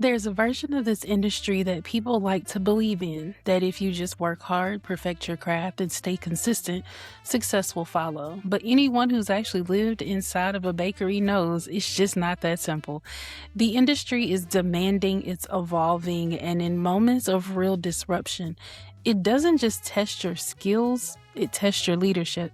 There's a version of this industry that people like to believe in that if you just work hard, perfect your craft, and stay consistent, success will follow. But anyone who's actually lived inside of a bakery knows it's just not that simple. The industry is demanding, it's evolving, and in moments of real disruption, it doesn't just test your skills, it tests your leadership.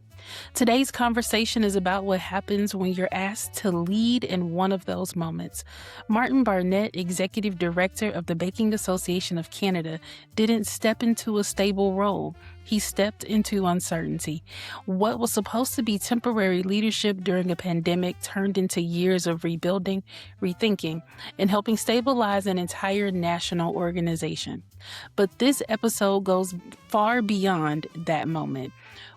Today's conversation is about what happens when you're asked to lead in one of those moments. Martin Barnett, Executive Director of the Baking Association of Canada, didn't step into a stable role. He stepped into uncertainty. What was supposed to be temporary leadership during a pandemic turned into years of rebuilding, rethinking, and helping stabilize an entire national organization. But this episode goes far beyond that moment.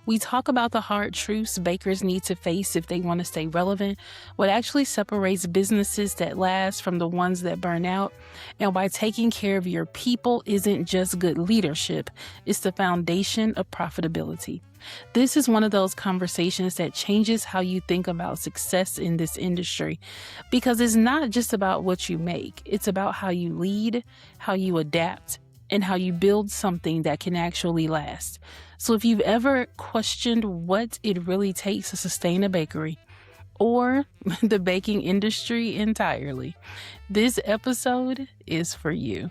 We talk about the hard truths bakers need to face if they want to stay relevant, what actually separates businesses that last from the ones that burn out, and why taking care of your people isn't just good leadership, it's the foundation of profitability. This is one of those conversations that changes how you think about success in this industry, because it's not just about what you make, it's about how you lead, how you adapt, and how you build something that can actually last. So if you've ever questioned what it really takes to sustain a bakery or the baking industry entirely, this episode is for you.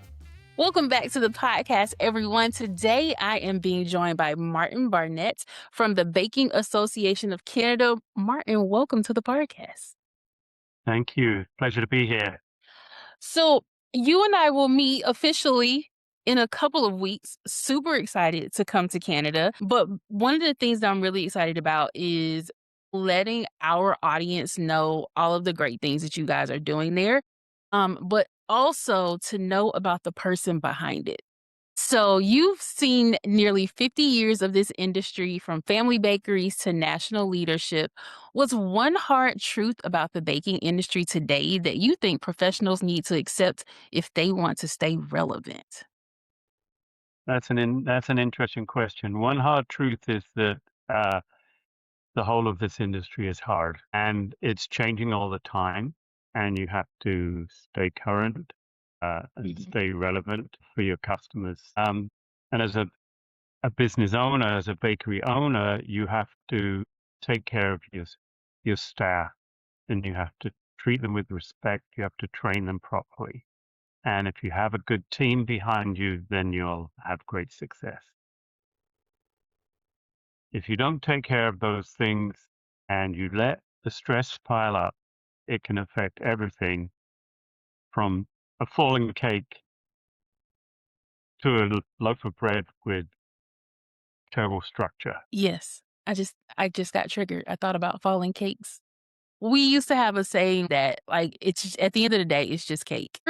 Welcome back to the podcast, everyone. Today, I am being joined by Martin Barnett from the Baking Association of Canada. Martin, welcome to the podcast. Thank you. Pleasure to be here. So you and I will meet officially in a couple of weeks. Super excited to come to Canada. But one of the things that I'm really excited about is letting our audience know all of the great things that you guys are doing there. But also to know about the person behind it. So you've seen nearly 50 years of this industry, from family bakeries to national leadership. What's one hard truth about the baking industry today that you think professionals need to accept if they want to stay relevant? That's an interesting question. One hard truth is that uh, the whole of this industry is hard, and it's changing all the time, and you have to stay current and stay relevant for your customers. And as a business owner, as a bakery owner, you have to take care of your staff, and you have to treat them with respect. You have to train them properly. And if you have a good team behind you, then you'll have great success. If you don't take care of those things and you let the stress pile up, it can affect everything from a falling cake to a loaf of bread with terrible structure. Yes, I just got triggered. I thought about falling cakes. We used to have a saying that it's at the end of the day, it's just cake.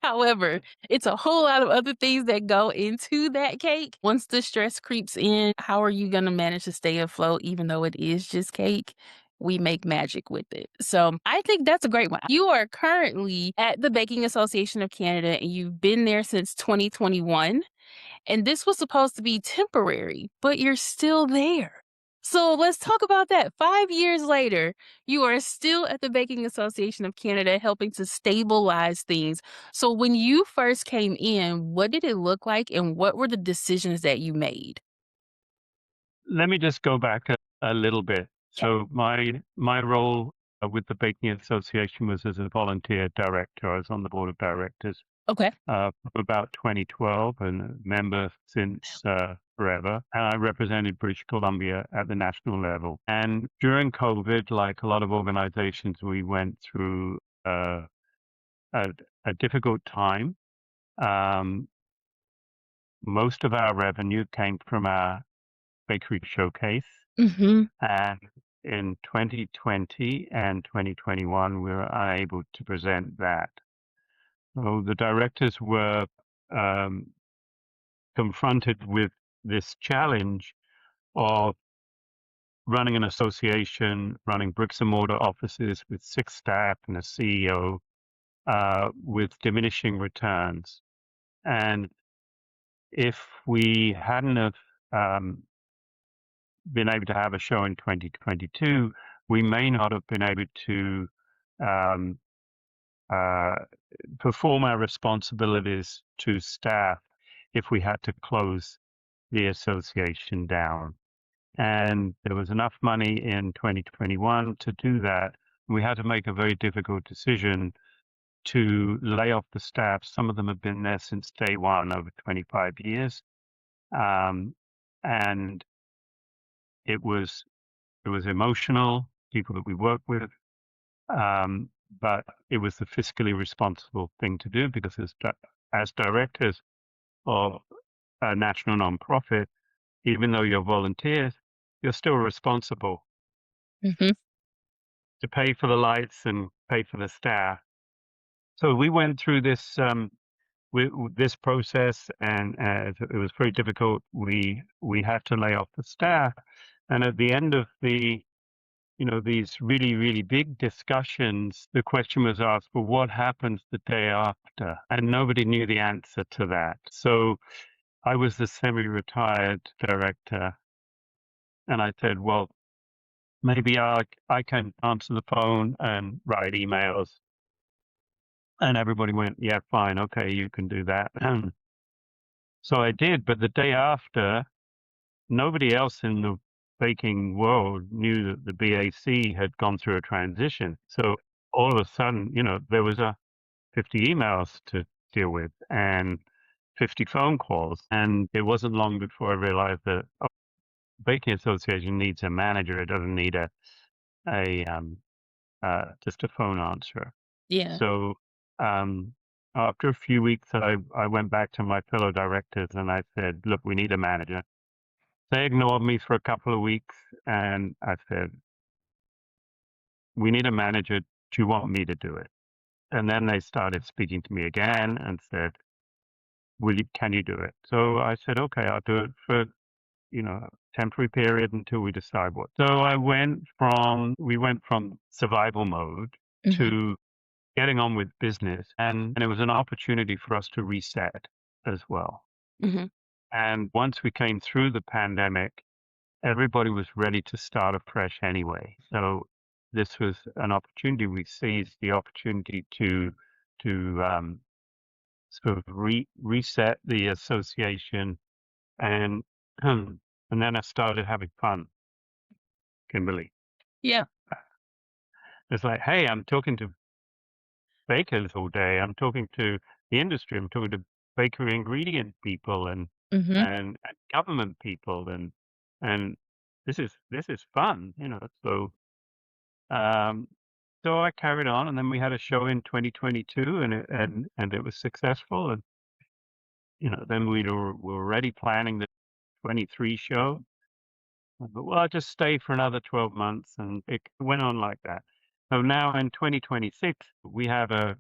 However, it's a whole lot of other things that go into that cake. Once the stress creeps in, how are you going to manage to stay afloat even though it is just cake? We make magic with it. So I think that's a great one. You are currently at the Baking Association of Canada and you've been there since 2021. And this was supposed to be temporary, but you're still there. So let's talk about that. 5 years later, you are still at the Baking Association of Canada helping to stabilize things. So when you first came in, what did it look like and what were the decisions that you made? Let me just go back a little bit. Okay. So my role with the Baking Association was as a volunteer director. I was on the board of directors Okay. from about 2012 and a member since forever. And I represented British Columbia at the national level. And during COVID, like a lot of organizations, we went through a, a difficult time. Um, Most of our revenue came from our bakery showcase. Mm-hmm. And in 2020 and 2021, we were unable to present that. So the directors were um, confronted with this challenge of running an association, running bricks and mortar offices with 6 staff and a CEO, with diminishing returns. And if we hadn't have been able to have a show in 2022, we may not have been able to um, uh, perform our responsibilities to staff if we had to close the association down. And there was enough money in 2021 to do that. We had to make a very difficult decision to lay off the staff. Some of them have been there since day one, over 25 years. And it was emotional, people that we work with, but it was the fiscally responsible thing to do, because as directors of a national nonprofit, even though you're volunteers, you're still responsible Hmm. to pay for the lights and pay for the staff. So we went through this this process, and it was very difficult. We had to lay off the staff, and at the end of these really big discussions, the question was asked, well, what happens the day after? And nobody knew the answer to that. So I was the semi-retired director, and I said, well, maybe I can answer the phone and write emails. And everybody went, yeah, fine, okay, you can do that. So I did, but the day after, nobody else in the baking world knew that the BAC had gone through a transition. So all of a sudden, there was 50 emails to deal with and 50 phone calls. And it wasn't long before I realized that Baking Association needs a manager. It doesn't need just a phone answer. Yeah. So after a few weeks, I went back to my fellow directors and I said, look, we need a manager. They ignored me for a couple of weeks, and I said, we need a manager. Do you want me to do it? And then they started speaking to me again and said, can you do it? So I said, okay, I'll do it for, a temporary period until we decide what. So we went from survival mode Hmm. to getting on with business. And it was an opportunity for us to reset as well. Hmm. And once we came through the pandemic, everybody was ready to start afresh anyway. So this was an opportunity. We seized the opportunity to sort of reset the association, and and then I started having fun, Kimberly. Yeah. It's like, hey, I'm talking to bakers all day. I'm talking to the industry. I'm talking to bakery ingredient people and Hmm. and, and government people, and this is fun. So Um, so I carried on, and then we had a show in 2022, and it was successful. And then we were already planning the 23 show. But well, I'll just stay for another 12 months, and it went on like that. So now in 2026, we have a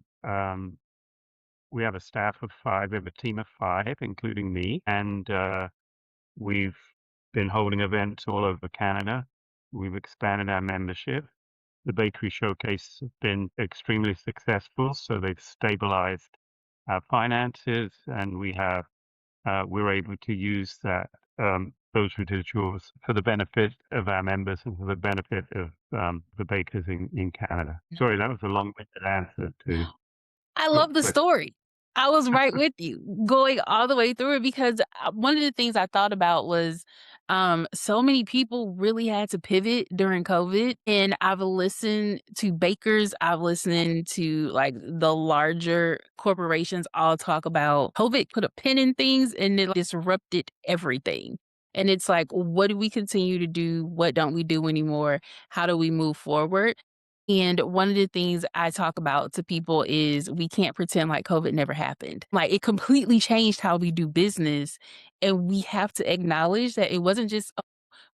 staff of 5, we have a team of 5, including me, and we've been holding events all over Canada. We've expanded our membership. The bakery showcase has been extremely successful, so they've stabilized our finances, and we're able to use those residuals for the benefit of our members and for the benefit of the bakers in Canada. Sorry, that was a long-winded answer to I your love the question. story. I was right with you going all the way through it because one of the things I thought about was so many people really had to pivot during COVID. And I've listened to bakers, I've listened to like the larger corporations all talk about COVID put a pin in things and it disrupted everything. And it's like, what do we continue to do? What don't we do anymore? How do we move forward? And one of the things I talk about to people is we can't pretend like COVID never happened. Like it completely changed how we do business. And we have to acknowledge that it wasn't just, oh,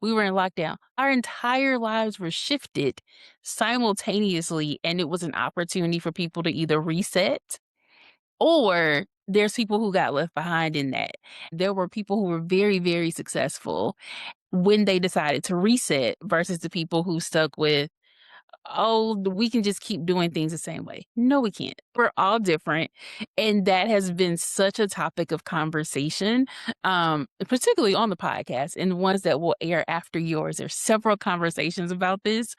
we were in lockdown. Our entire lives were shifted simultaneously. And it was an opportunity for people to either reset or there's people who got left behind in that. There were people who were very, very successful when they decided to reset versus the people who stuck with, oh, we can just keep doing things the same way. No, we can't. We're all different. And that has been such a topic of conversation, particularly on the podcast and ones that will air after yours. There's several conversations about this,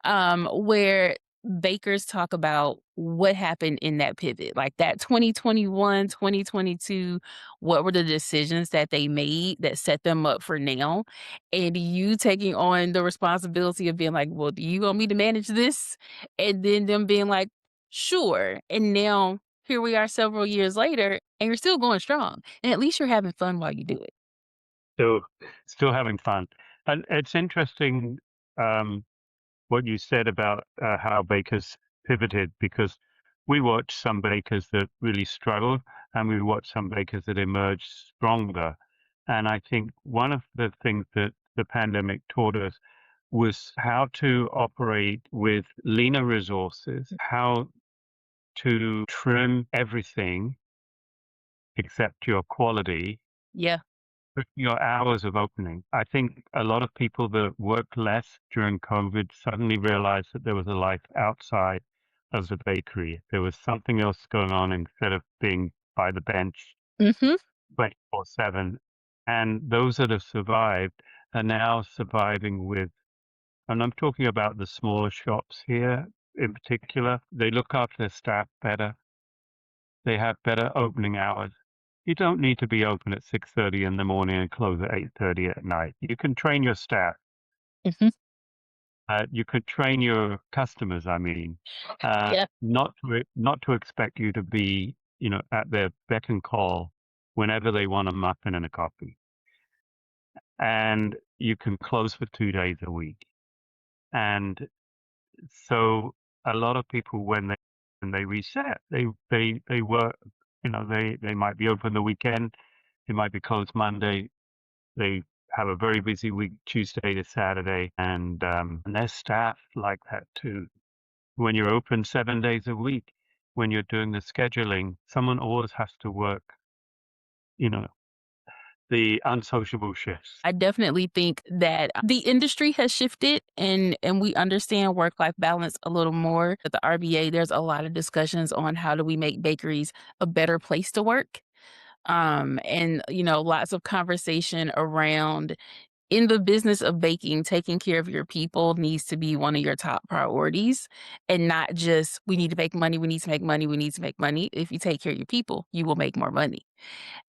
where bakers talk about what happened in that pivot, like that 2021, 2022. What were the decisions that they made that set them up for now? And you taking on the responsibility of being like, well, do you want me to manage this? And then them being like, sure. And now here we are several years later, and you're still going strong. And at least you're having fun while you do it. Still, still having fun. And it's interesting what you said about how bakers pivoted because we watched some bakers that really struggled and we watched some bakers that emerged stronger. And I think one of the things that the pandemic taught us was how to operate with leaner resources, how to trim everything except your quality, Yeah. your hours of opening. I think a lot of people that worked less during COVID suddenly realized that there was a life outside of the bakery. There was something else going on instead of being by the bench Hmm. 24/7. And those that have survived are now surviving with, and I'm talking about the smaller shops here in particular, they look after their staff better. They have better opening hours. You don't need to be open at 6:30 in the morning and close at 8:30 at night. You can train your staff. Hmm. You could train your customers, I mean, Yeah. not to expect you to be, at their beck and call whenever they want a muffin and a coffee. And you can close for 2 days a week. And so a lot of people when they reset, they work, they might be open the weekend, they might be closed Monday, they have a very busy week Tuesday to Saturday, and their staff like that too. When you're open 7 days a week, when you're doing the scheduling, someone always has to work, you know, the unsociable shifts. I definitely think that the industry has shifted and we understand work-life balance a little more. At the RBA, there's a lot of discussions on how do we make bakeries a better place to work. And lots of conversation around in the business of baking, taking care of your people needs to be one of your top priorities and not just we need to make money, we need to make money, we need to make money. If you take care of your people, you will make more money.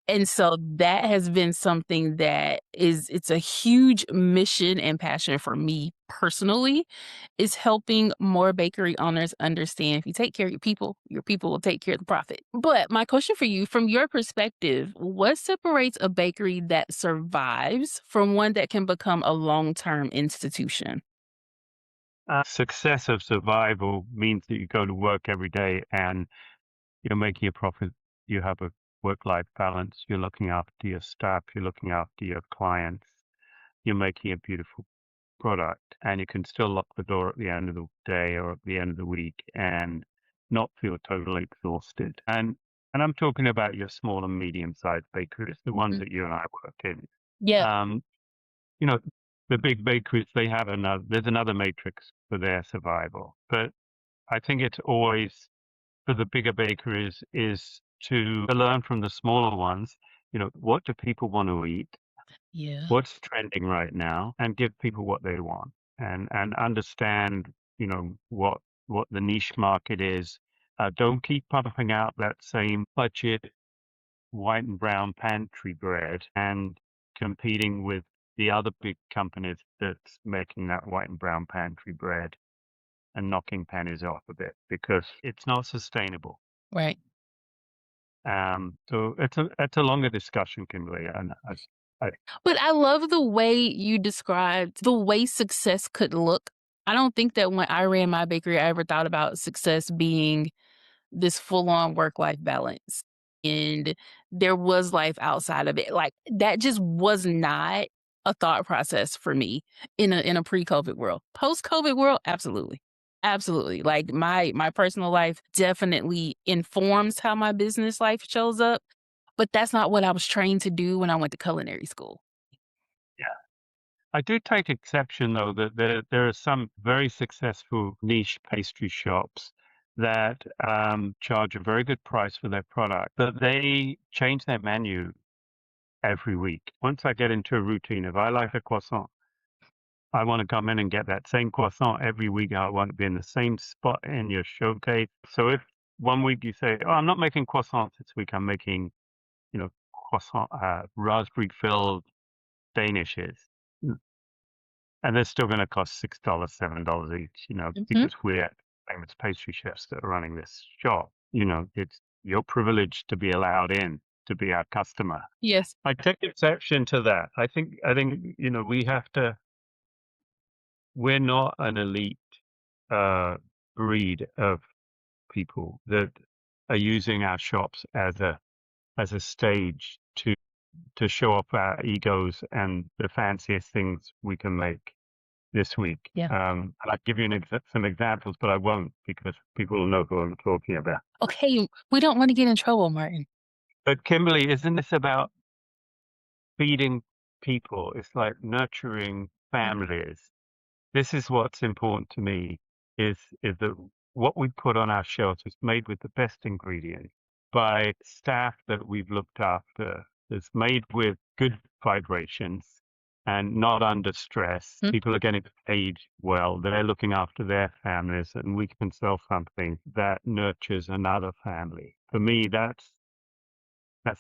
And so that has been something that it's a huge mission and passion for me personally, is helping more bakery owners understand if you take care of your people will take care of the profit. But my question for you, from your perspective, what separates a bakery that survives from one that can become a long-term institution? Success of survival means that you go to work every day and you're making a profit. You have a work-life balance. You're looking after your staff. You're looking after your clients. You're making a beautiful product, and you can still lock the door at the end of the day or at the end of the week and not feel totally exhausted. And I'm talking about your small and medium-sized bakeries, the ones Mhm. that you and I work in. Yeah. Um, you know, the big bakeries, they have there's another matrix for their survival. But I think it's always for the bigger bakeries is to learn from the smaller ones, what do people want to eat? Yeah. What's trending right now? And give people what they want and understand, what the niche market is. Don't keep pumping out that same budget white and brown pantry bread and competing with the other big companies that's making that white and brown pantry bread and knocking pennies off of it because it's not sustainable. Right. So it's a longer discussion, Kimberly, and I But I love the way you described the way success could look. I don't think that when I ran my bakery, I ever thought about success being this full on work life balance. And there was life outside of it. Like that just was not a thought process for me in a pre-COVID world. Post-COVID world, absolutely. Absolutely. Like my personal life definitely informs how my business life shows up, but that's not what I was trained to do when I went to culinary school. yeah. I do take exception, though, that there are some very successful niche pastry shops that charge a very good price for their product, but they change their menu every week. Once I get into a routine, if I like a croissant, I want to come in and get that same croissant every week. I want to be in the same spot in your showcase. So if one week you say, "Oh, I'm not making croissants this week. I'm making, croissant, raspberry filled danishes," Mm. and they're still going to cost $6, $7 each, Mhm. because we're famous pastry chefs that are running this shop. It's your privilege to be allowed in to be our customer. Yes. I take exception to that. I think, we have to. We're not an elite uh, breed of people that are using our shops as a stage to show off our egos and the fanciest things we can make this week. Yeah. And I'd give you some examples, but I won't because people will know who I'm talking about. Okay, we don't want to get in trouble, Martin. But Kimberly, isn't this about feeding people? It's like nurturing families. This is what's important to me is that what we put on our shelves is made with the best ingredients by staff that we've looked after. It's made with good vibrations and not under stress. Mhm. People are getting paid well. They're looking after their families, and we can sell something that nurtures another family. For me, that's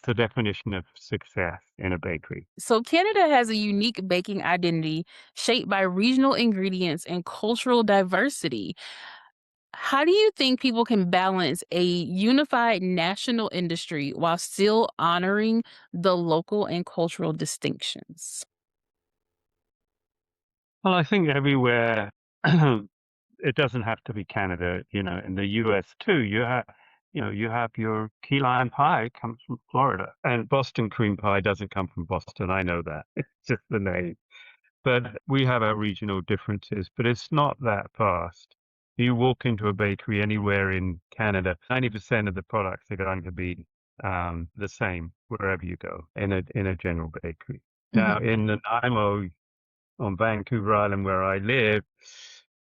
the definition of success in a bakery. So, Canada has a unique baking identity shaped by regional ingredients and cultural diversity. How do you think people can balance a unified national industry while still honoring the local and cultural distinctions? Well, I think everywhere, it doesn't have to be Canada, in the US too, you have your key lime pie comes from Florida, and Boston cream pie doesn't come from Boston. I know that. It's just the name. But we have our regional differences, but it's not that vast. You walk into a bakery anywhere in Canada, 90% of the products are going to be the same wherever you go in a general bakery. Mhm. Now, in Nanaimo, on Vancouver Island where I live,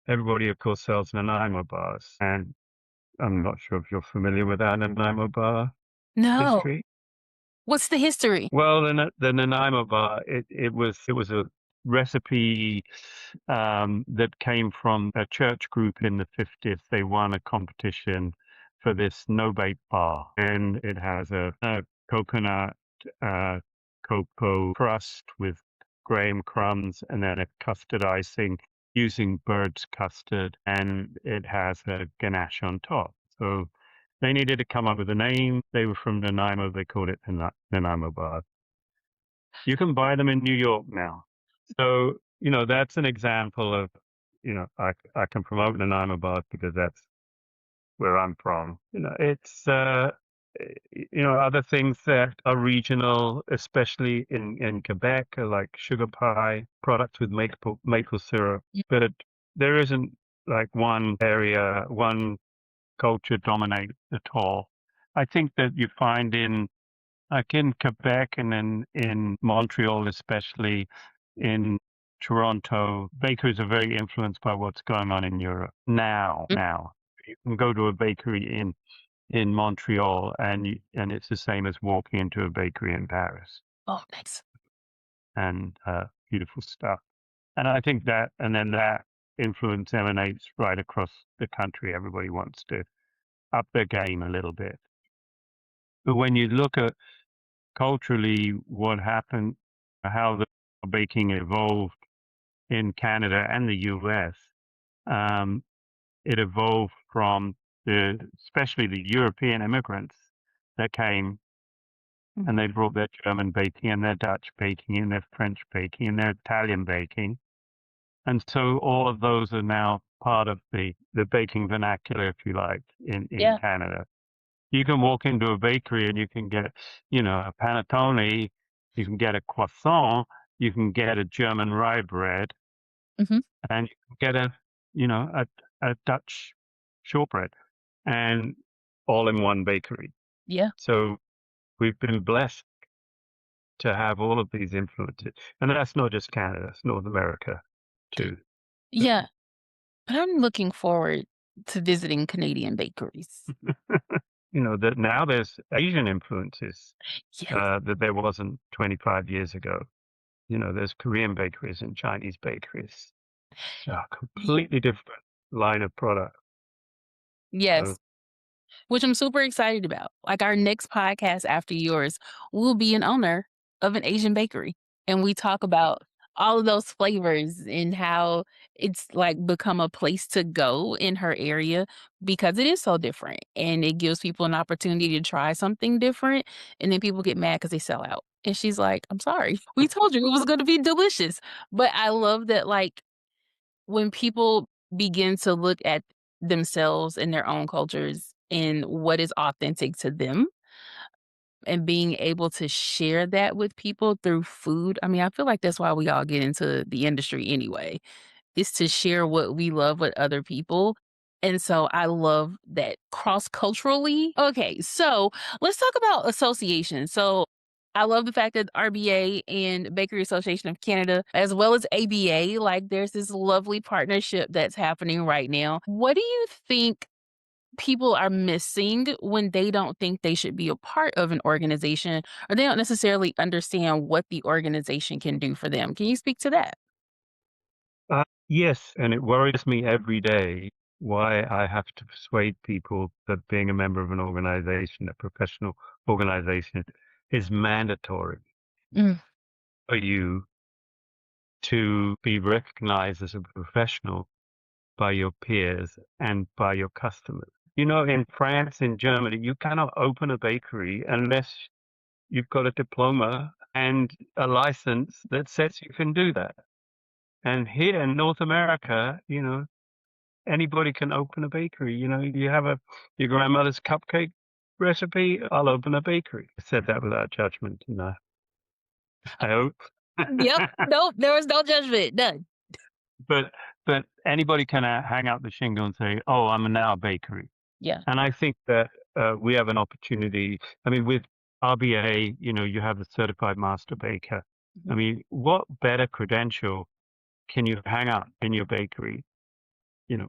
everybody, of course, sells Nanaimo bars. And I'm not sure if you're familiar with our Nanaimo bar No. history. What's the history? Well, the Nanaimo bar, it was a recipe that came from a church group in the 50s. They won a competition for this no-bake bar, and it has a coconut uh, cocoa crust with graham crumbs and then a custard icing using bird's custard, and it has a ganache on top. So they needed to come up with a name. They were from Nanaimo. They called it the Nanaimo bar. You can buy them in New York now. So, that's an example of, I can promote Nanaimo bars because that's where I'm from. Other things that are regional, especially in Quebec, are like sugar pie, products with maple syrup. Mm. But there isn't like one area, one culture dominate at all. I think that you find in Quebec and in Montreal, especially in Toronto, bakers are very influenced by what's going on in Europe now. Mm. Now, you can go to a bakery in Montreal, and it's the same as walking into a bakery in Paris, Oh, nice. and beautiful stuff. And I think that influence emanates right across the country. Everybody wants to up their game a little bit. But when you look at culturally what happened, how the baking evolved in Canada and the US, um, it evolved from especially the European immigrants that came, and Mhm. they brought their German baking and their Dutch baking and their French baking and their Italian baking. And so all of those are now part of the baking vernacular, if you like, in Yeah. Canada. You can walk into a bakery and you can get, a panettone, you can get a croissant, you can get a German rye bread, Mhm. and you can get a Dutch shortbread, and all in one bakery. Yeah. So we've been blessed to have all of these influences, and that's not just Canada; it's North America too. Yeah. But I'm looking forward to visiting Canadian bakeries. That now there's Asian influences Yes. that there wasn't 25 years ago. there's Korean bakeries and Chinese bakeries. It's a Y- completely different line of product. So, Yes, which I'm super excited about. Like our next podcast after yours will be an owner of an Asian bakery. And we talk about all of those flavors and how it's like become a place to go in her area because it is so different. And it gives people an opportunity to try something different. And then people get mad because they sell out. And she's like, I'm sorry. We told you it was going to be delicious. But I love that, like, when people begin to look at themselves and their own cultures and what is authentic to them and being able to share that with people through food. I mean, I feel like that's why we all get into the industry anyway, is to share what we love with other people. And so I love that cross culturally. Okay, so let's talk about association. So I love the fact that RBA and Bakery Association of Canada, as well as ABA, like there's this lovely partnership that's happening right now. What do you think people are missing when they don't think they should be a part of an organization or they don't necessarily understand what the organization can do for them? Can you speak to that? yes, and it worries me every day why I have to persuade people that being a member of an organization, a professional organization, is mandatory Mm, for you to be recognized as a professional by your peers and by your customers. In France, in Germany, you cannot open a bakery unless you've got a diploma and a license that says you can do that. And here in North America, anybody can open a bakery. You have your grandmother's cupcake recipe, I'll open a bakery. I said that without judgment, and I hope. yep. Nope. There was no judgment. None. But anybody can hang out the shingle and say, "Oh, I'm now a bakery." Yeah. And I think that we have an opportunity. I mean, with RBA, you have the certified master baker. I Mhm. mean, what better credential can you hang out in your bakery?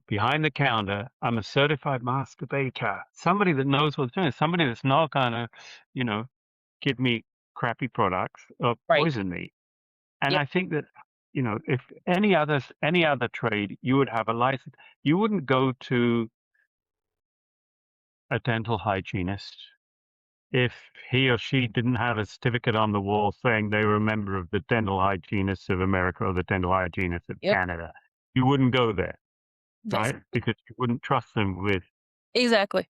Behind the counter, I'm a certified master baker. Somebody that knows what's doing. Somebody that's not gonna, you know, give me crappy products or Right. poison me. And Yep. I think that, if any other trade, you would have a license. You wouldn't go to a dental hygienist if he or she didn't have a certificate on the wall saying they were a member of the Dental Hygienists of America or the Dental Hygienists of Yep. Canada. You wouldn't go there, That's right? Because you wouldn't trust them with. exactly.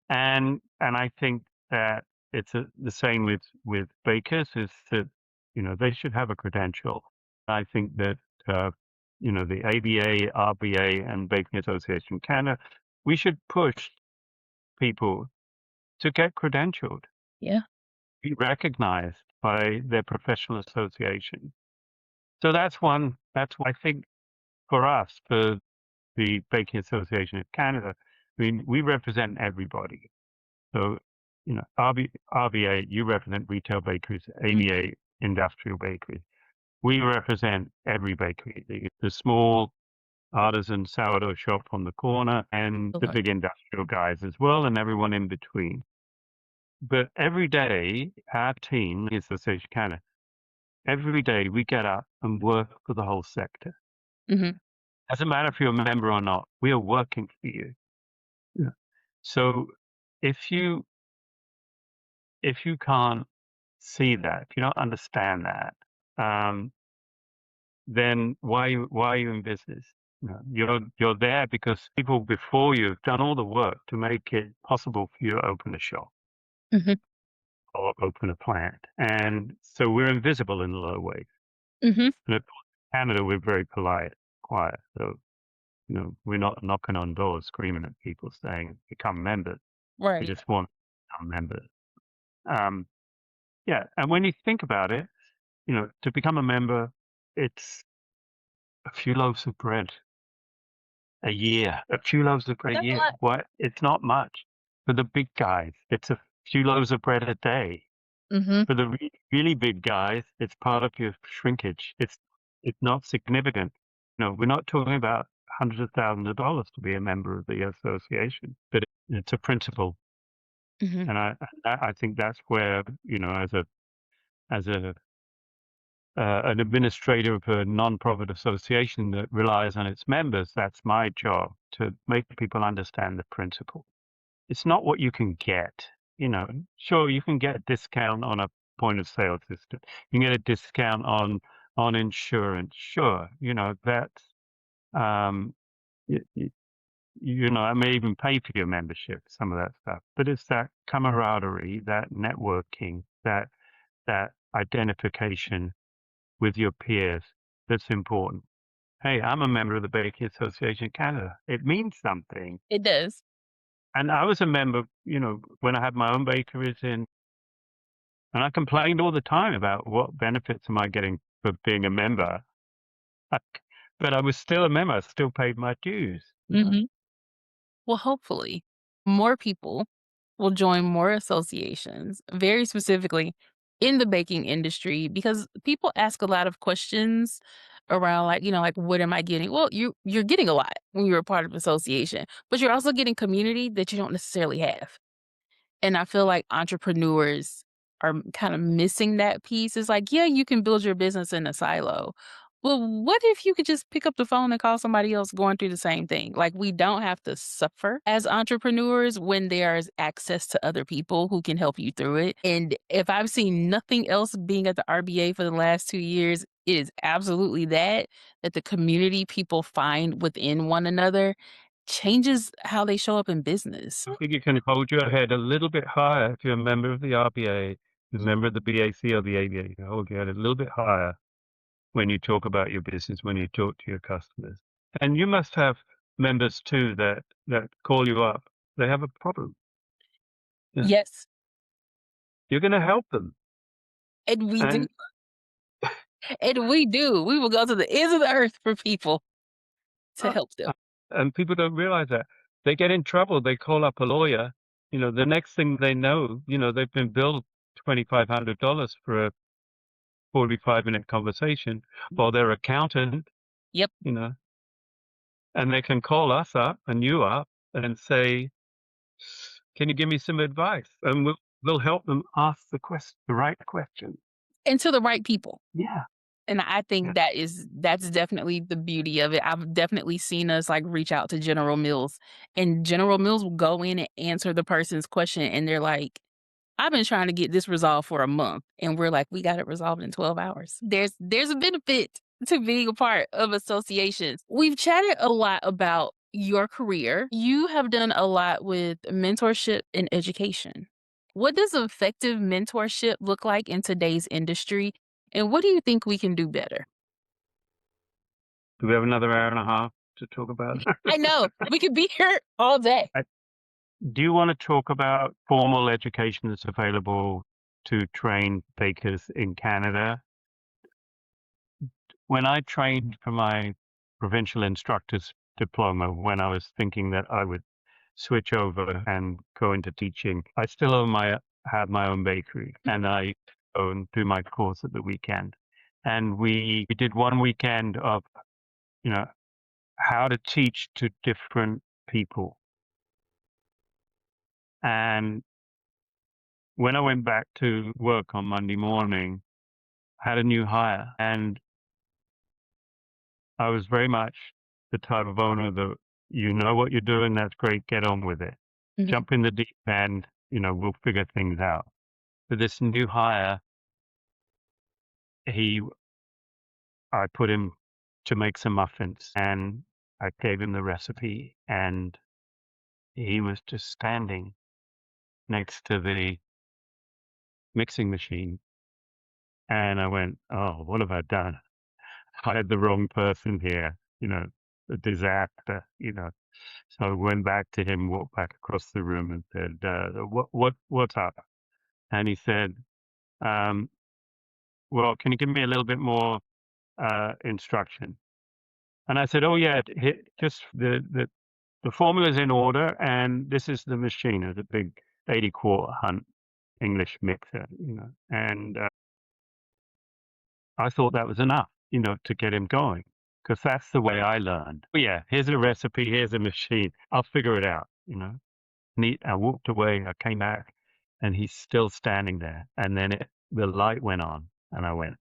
And I think that it's the same with bakers is that they should have a credential. I think that uh, the ABA, RBA, and Baking Association Canada, we should push people to get credentialed, Yeah. be recognized by their professional association. So that's one. That's why I think for us, for the Baking Association of Canada, I mean, we represent everybody. So, RBA, you represent retail bakeries, Mhm. ABA, industrial bakeries. We represent every bakery, the small artisan sourdough shop on the corner and the Lord. big industrial guys as well, and everyone in between. But every day, our team, the Association Canada, every day we get up and work for the whole sector. Mhm. Doesn't matter if you're a member or not, we are working for you. Yeah. So if you if you can't see that, if you don't understand that, um, then why are you in business? You're there because people before you have done all the work to make it possible for you to open a shop Mhm. or open a plant, and so we're invisible in a lot of ways. Mhm. And of course, in Canada, we're very polite, quiet. So we're not knocking on doors, screaming at people, saying become members. We Right. just want to become members. Um, yeah, and when you think about it, to become a member, it's a few loaves of bread a year. A few loaves of bread a That's a year. lot. What? It's not much. For the big guys, it's a few loaves of bread a day. Mhm. For the really big guys, it's part of your shrinkage. It's not significant. We're not talking about hundreds of thousands of dollars to be a member of the association, but it's a principle, Mhm. and I think that's where as a an administrator of a non-profit association that relies on its members, that's my job to make people understand the principle. It's not what you can get. You know, sure, you can get a discount on a point of sale system. You can get a discount on insurance. Sure, you know, that's um, y y you know, I may even pay for your membership, some of that stuff. But it's that camaraderie, that networking, that identification with your peers that's important. Hey, I'm a member of the Bakery Association of Canada. It means something. It does. And I was a member, you know, when I had my own bakeries and I complained all the time about what benefits am I getting for being a member. But I was still a member. I still paid my dues, you know. Mhm. Well, hopefully, more people will join more associations, very specifically in the baking industry, because people ask a lot of questions around, like, like, what am I getting? Well, you're getting a lot when you're a part of an association, but you're also getting community that you don't necessarily have. And I feel like entrepreneurs are kind of missing that piece. It's like, yeah, you can build your business in a silo. Well, what if you could just pick up the phone and call somebody else going through the same thing? Like, we don't have to suffer as entrepreneurs when there's access to other people who can help you through it. And if I've seen nothing else being at the RBA for the last 2 years, it is absolutely that the community people find within one another changes how they show up in business. I think you can hold your head a little bit higher if you're a member of the RBA, a member of the BAC or the ABA. You can hold your head a little bit higher when you talk about your business, when you talk to your customers. And you must have members too that call you up. They have a problem. Yeah. Yes. You're going to help them. And we do, And and we do. We will go to the ends of the earth for people to uh, help them. uh, and people don't realize that. They get in trouble. They call up a lawyer. You know, the next thing they know, you know, they've been billed $2,500 for a 45-minute conversation, while their accountant, Yep. you know, and they can call us up and you up and say, "Can you give me some advice?" And we'll help them ask the right question. And to the right people. Yeah, And I yeah. think that's definitely the beauty of it. I've definitely seen us, like, reach out to General Mills, and General Mills will go in and answer the person's question, and they're like, I've been trying to get this resolved for a month. And we're like, we got it resolved in 12 hours. There's a benefit to being a part of associations. We've chatted a lot about your career. You have done a lot with mentorship and education. What does effective mentorship look like in today's industry? And what do you think we can do better? Do we have another hour and a half to talk about? I know we could be here all day. I- Do you want to talk about formal education that's available to train bakers in Canada? When I trained for my provincial instructor's diploma, when I was thinking that I would switch over and go into teaching, I still had my own bakery, and I go and do my course at the weekend. And we did one weekend of, you know, how to teach to different people. And when I went back to work on Monday morning, I had a new hire, and I was very much the type of owner that, you know what you're doing, that's great, get on with it. Mhm. Jump in the deep end, you know, we'll figure things out. But this new hire, he I put him to make some muffins, and I gave him the recipe, and he was just standing next to the mixing machine. And I went, "Oh, what have I done? I had the wrong person here, you know, a disaster, you know." So I went back to him, walked back across the room and said, what's up? And he said, um, well, can you give me a little bit more instruction? And I said, oh yeah, just the formula's in order, and this is the machine. It's a big 80-quart Hunt English mixer, you know. And I thought that was enough, you know, to get him going, because that's the way I learned. Oh yeah, here's a recipe, here's a machine. I'll figure it out, you know. I walked away, I came back, and he's still standing there. And then the light went on, and I went,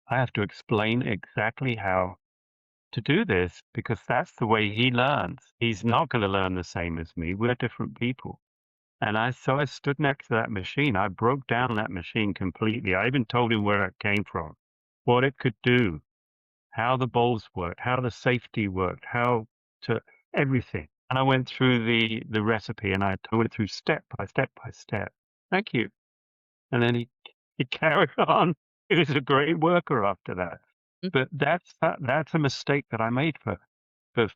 I have to explain exactly how to do this because that's the way he learns. He's not going to learn the same as me. We're different people. And I stood next to that machine. I broke down that machine completely. I even told him where it came from, what it could do, how the bowls worked, how the safety worked, how to everything. And I went through the recipe and I went through step by step by step. Thank you. And then he carried on. He was a great worker after that. But that's a mistake that I made for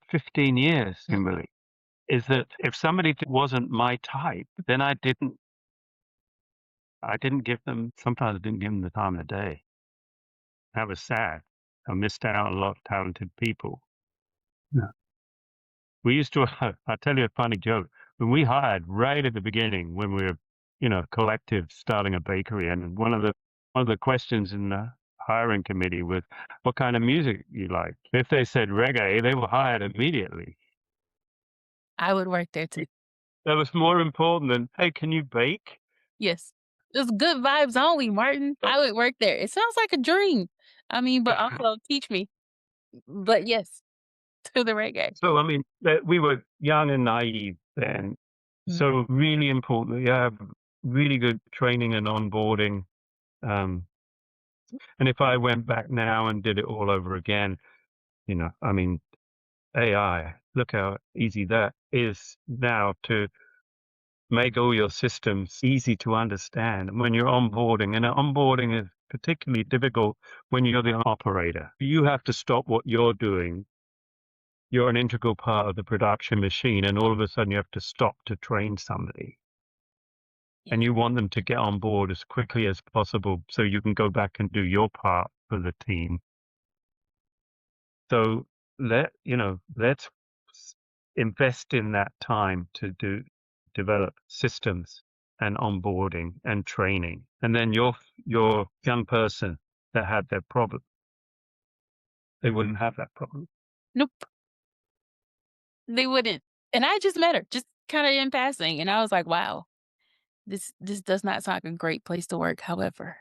15 years, Mhm. Kimberly, is that if somebody wasn't my type, then I didn't give them sometimes I didn't give them the time of day. That was sad. I missed out on a lot of talented people. Yeah. We used to I'll tell you a funny joke. When we hired right at the beginning, when we were, collective starting a bakery, and one of the questions in the hiring committee was, "What kind of music you like?" If they said reggae, they were hired immediately. I would work there too. That was more important than, "Hey, can you bake?" Yes. It's good vibes only, Martin. Uh, I would work there. It sounds like a dream. I mean, but also teach me. But yes, to the reggae. So, I mean, that we were young and naive then. Mhm. So really important that you have really good training and onboarding. Um, and if I went back now and did it all over again, I mean, AI, look how easy that is now to make all your systems easy to understand when you're onboarding. And onboarding is particularly difficult when you're the operator. You have to stop what you're doing. You're an integral part of the production machine, and all of a sudden you have to stop to train somebody. Yeah. And you want them to get on board as quickly as possible so you can go back and do your part for the team. So let's invest in that time to develop systems and onboarding and training. And then your young person that had their problem, they wouldn't have that problem. Nope, they wouldn't. And I just met her, just kinda in passing, and I was like, "Wow, this does not sound like a great place to work." However,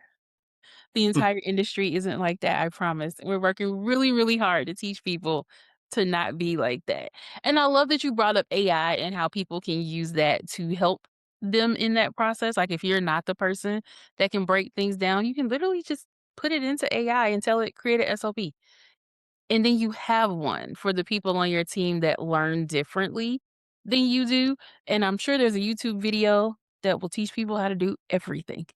the entire industry isn't like that, I promise. We're working really, really hard to teach people to not be like that. And I love that you brought up AI and how people can use that to help them in that process. Like if you're not the person that can break things down, you can literally just put it into AI and tell it create a SOP. And then you have one for the people on your team that learn differently than you do. And I'm sure there's a YouTube video that will teach people how to do everything.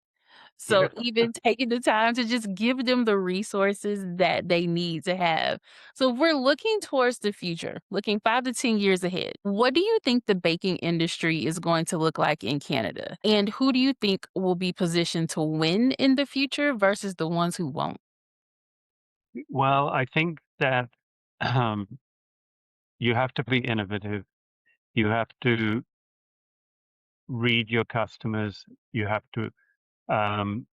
So Yeah. even taking the time to just give them the resources that they need to have. So if we're looking towards the future, looking 5 to 10 years ahead, what do you think the baking industry is going to look like in Canada? And who do you think will be positioned to win in the future versus the ones who won't? Well, I think that um, you have to be innovative. You have to read your customers. Um,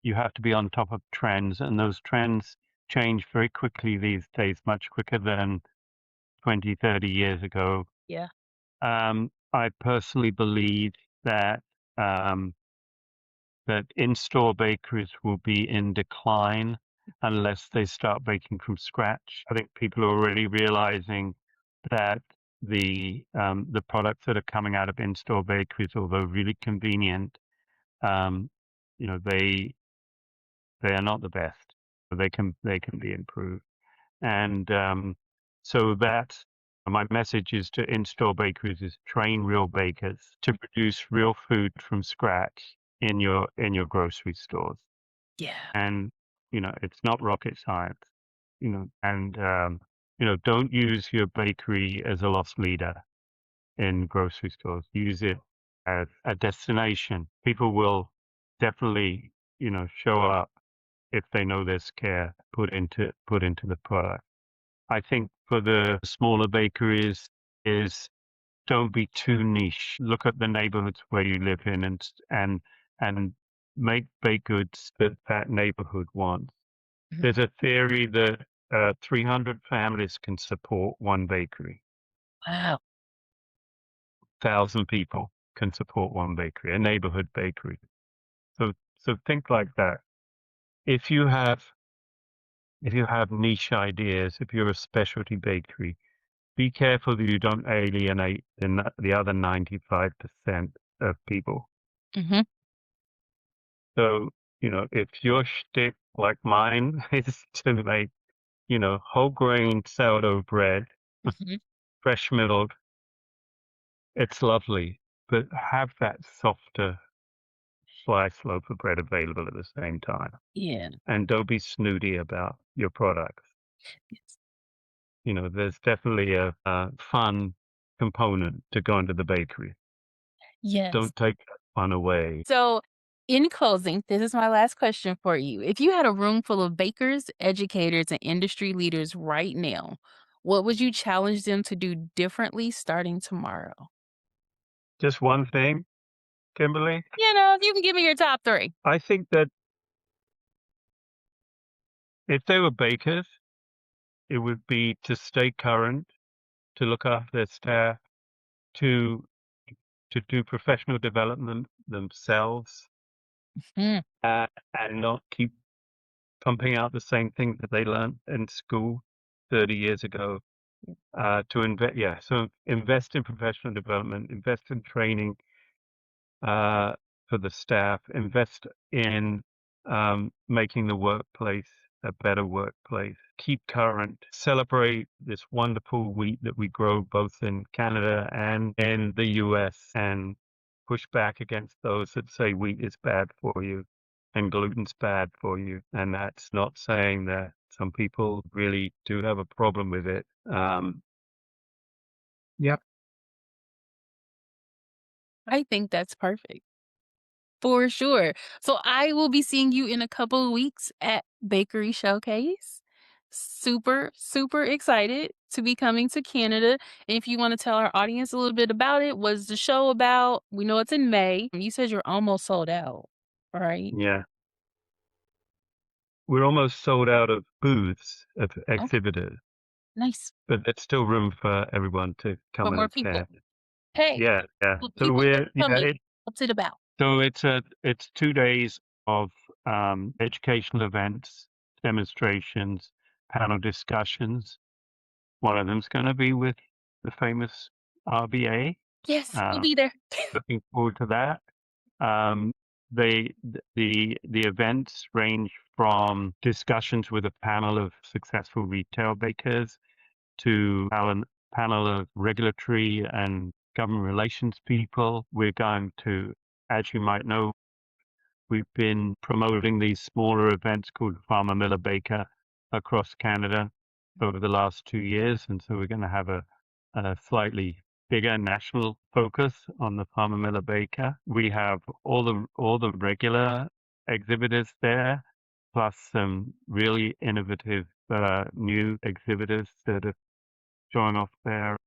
you have to be on top of trends, and those trends change very quickly these days, much quicker than 20, 30 years ago. Yeah. I personally believe that um, that in-store bakeries will be in decline unless they start baking from scratch. I think people are already realizing that the products that are coming out of in-store bakeries, although really convenient, um, you know, they are not the best. They can be improved. And so that my message is to in-store bakeries is train real bakers to produce real food from scratch in your grocery stores. Yeah. And it's not rocket science. And don't use your bakery as a loss leader in grocery stores. Use it as a destination. People will definitely show up if they know there's care put into the product. I think for the smaller bakeries is don't be too niche. Look at the neighborhoods where you live in and make baked goods that that neighborhood wants. Mhm. There's a theory that 300 families can support one bakery. Wow. 1,000 people can support one bakery, a neighborhood bakery. So think like that. If you have if you have niche ideas, if you're a specialty bakery, be careful that you don't alienate the other 95% of people. Mhm, So, if your shtick, like mine, is to make, whole grain sourdough bread, mhm. fresh milled, it's lovely, but have that softer sliced loaf of bread available at the same time. Yeah. And don't be snooty about your products. Yes. There's definitely a fun component to going to the bakery. Yes. Don't take that fun away. So, in closing, this is my last question for you. If you had a room full of bakers, educators, and industry leaders right now, what would you challenge them to do differently starting tomorrow? Just one thing, Kimberly, You can give me your top 3. I think that if they were bakers, it would be to stay current, to look after their staff, to do professional development themselves, Mm, uh, and not keep pumping out the same things that they learned in school 30 years ago. So invest in professional development, invest in training, uh, for the staff, invest in making the workplace a better workplace, keep current, celebrate this wonderful wheat that we grow both in Canada and in the US, and push back against those that say wheat is bad for you and gluten's bad for you. And that's not saying that some people really do have a problem with it. Yeah, I think that's perfect. For sure. So I will be seeing you in a couple of weeks at Bakery Showcase. Super, super excited to be coming to Canada. And if you want to tell our audience a little bit about it, what's the show about? We know it's in May. You said you're almost sold out, right? yeah. We're almost sold out of booths, of Okay, exhibitors, nice. but there's still room for everyone to For come and more people. attend. Hey, Yeah, yeah. well, So people that are coming, what's it about? it's 2 days of educational events, demonstrations, panel discussions. One of them's going to be with the famous RBA. Yes, we'll Uh, be there. Looking forward to that. Um, the events range from discussions with a panel of successful retail bakers to panel of regulatory and government relations people. We're going to, as you might know, we've been promoting these smaller events called Farmer Miller Baker across Canada over the last 2 years. And so we're going to have a slightly bigger national focus on the Farmer Miller Baker. We have all the regular exhibitors there, plus some really innovative new exhibitors that are showing off their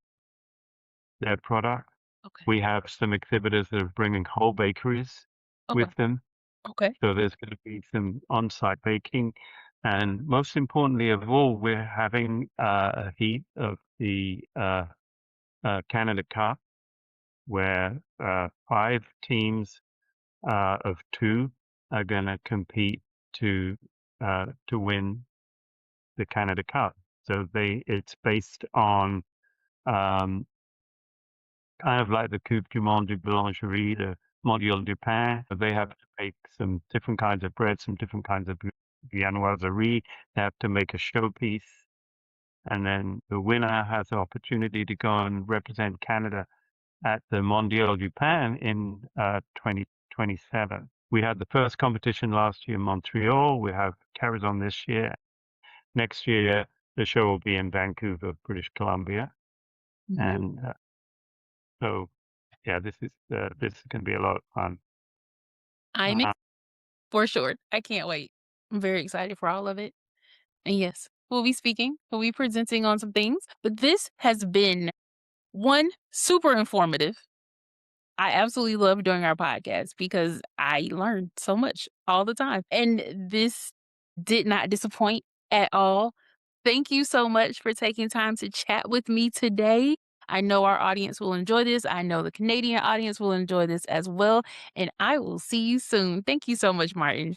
product. Okay. We have some exhibitors that are bringing whole bakeries Okay. with them. Okay. So there's going to be some on-site baking. And most importantly of all, we're having a heat of the Canada Cup where 5 teams of 2 are going to compete to win the Canada Cup. So it's based on um, kind of like the Coupe du Monde de Boulangerie, the Mondial du Pain. They have to make some different kinds of bread, some different kinds of viennoiserie. They have to make a showpiece. And then the winner has the opportunity to go and represent Canada at the Mondial du Pain in 2027. We had the first competition last year in Montreal. We have carries on this year. Next year, the show will be in Vancouver, British Columbia. Mhm. And so yeah, this is gonna be a lot of fun. I'm Uh, for sure. I can't wait. I'm very excited for all of it. And yes, we'll be speaking, we'll be presenting on some things, but this has been one super informative. I absolutely love doing our podcast because I learn so much all the time. And this did not disappoint at all. Thank you so much for taking time to chat with me today. I know our audience will enjoy this. I know the Canadian audience will enjoy this as well. And I will see you soon. Thank you so much, Martin.